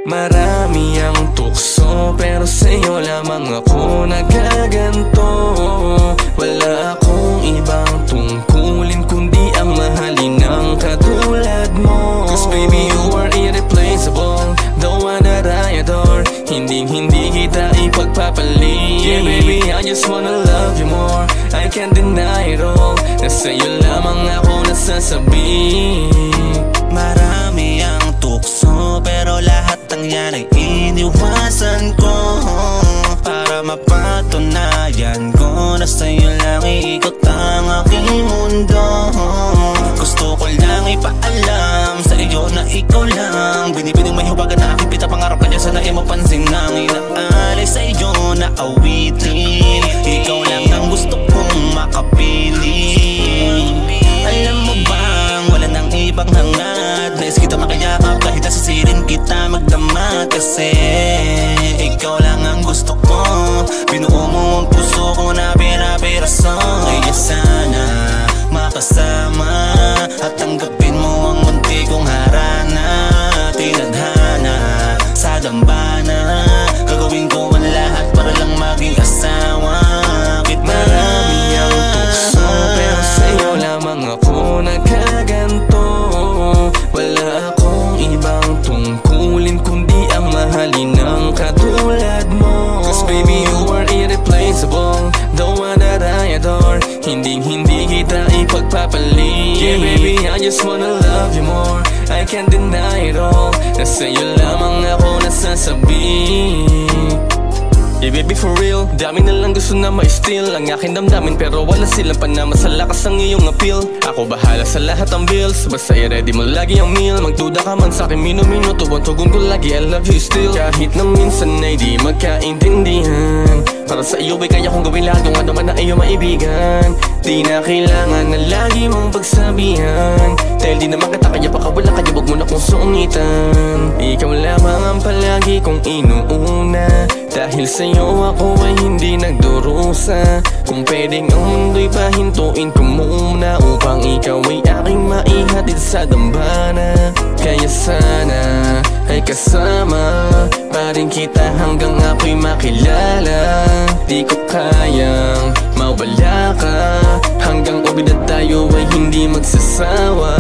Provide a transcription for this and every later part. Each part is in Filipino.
Marami ang tukso, pero sa'yo lamang ako nagaganto. Wala akong ibang tungkulin kundi ang mahalin ng katulad mo. Cause baby you are irreplaceable, the one that I adore. Hindi kita ipagpapalit. Yeah baby, I just wanna love you more. I can't deny it all, na sa'yo lamang ako nasasabi. Marami ang tukso, pero lahat ng yan ay iniwasan ko, para mapatunayan ko na sa'yo lang iikot ang aking mundo. Gusto ko lang ipaalam sa iyo na ikaw lang binibining may hubagan na aking pita. Pangarap ka niya, sana mapansin nang inaalay sa iyo na awitin. Ikaw lang ang gusto kong makapili. Alam mo bang wala nang ibang hangad, nais kita makayakap kahit nasisirin kita magdamag. Kasi ikaw lang ang gusto ko, binuo mo ang puso ko na pira-piraso. Kaya sana makasama at tanggapin mo ang munti kong harana. Tinadhana sa dambana, gagawin ko ang lahat para lang maging asawa kita. Marami ang tukso, pero sa'yo lamang ako nagaganto. Wala akong ibang tungkulin kundi ang mahalin ng katulad mo. Cause baby you are irreplaceable, the one that I adore. Hindi kita ipagpapalit. Yeah baby, I just wanna love you more. I can't deny it all, na sa'yo lamang ako nasasabi. Yeah baby for real, dami na lang gusto na ma-steal ang aking damdamin, pero wala silang panama sa lakas ng iyong appeal. Ako bahala sa lahat ng bills, basta i-ready mo lagi ang meal. Magduda ka man sa'kin minu-minuto, tugon ko lagi I love you still. Kahit na minsan ay di magkaintindihan, para sa iyo ay kaya kong gawin lahat kung ano man na iyong maibigan. Di na kailangan na lagi mong pagsabihan, dahil di naman kita kaya baka wala kaya wag mo na kong sungitan. Ikaw lamang ang palagi kong inuuna, dahil sa'yo ako ay hindi nagdurusa. Kung pwedeng ang mundo'y pahintuin ko muna, upang ikaw ay aking maihatid sa dambana. Kaya sana ay kasama pa rin kita hanggang ako'y makilala. Di ko kayang mawala ka, hanggang ubidad tayo ay hindi magsasawa.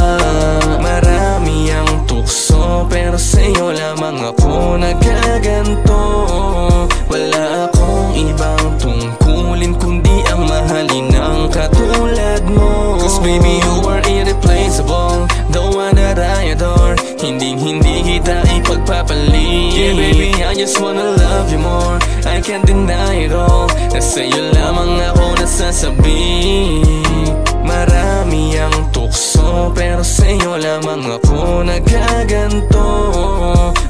Marami ang tukso, pero sa'yo lamang ako nagaganto. Wala akong ibang tungkulin kundi ang mahalin ng katulad mo. Cause baby you are irreplaceable, the one that I adore. Hindi kita ipagpapalit. Yeah baby, I just wanna love you more. I can't deny it all, na sa'yo lamang ako nasasabi. Marami ang tukso, pero sa'yo lamang ako nagaganto.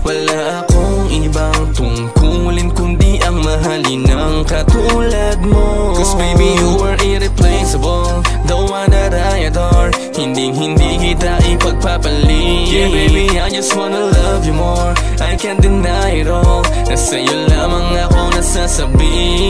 Wala akong ibang tungkulin kundi ang mahalin ng katulad mo. Cause baby you are irreplaceable, the one that I adore. Hindi kita ipagpapalit. Yeah baby, I just wanna love you more. I can't deny it all, na sa'yo lamang ako nasasabi.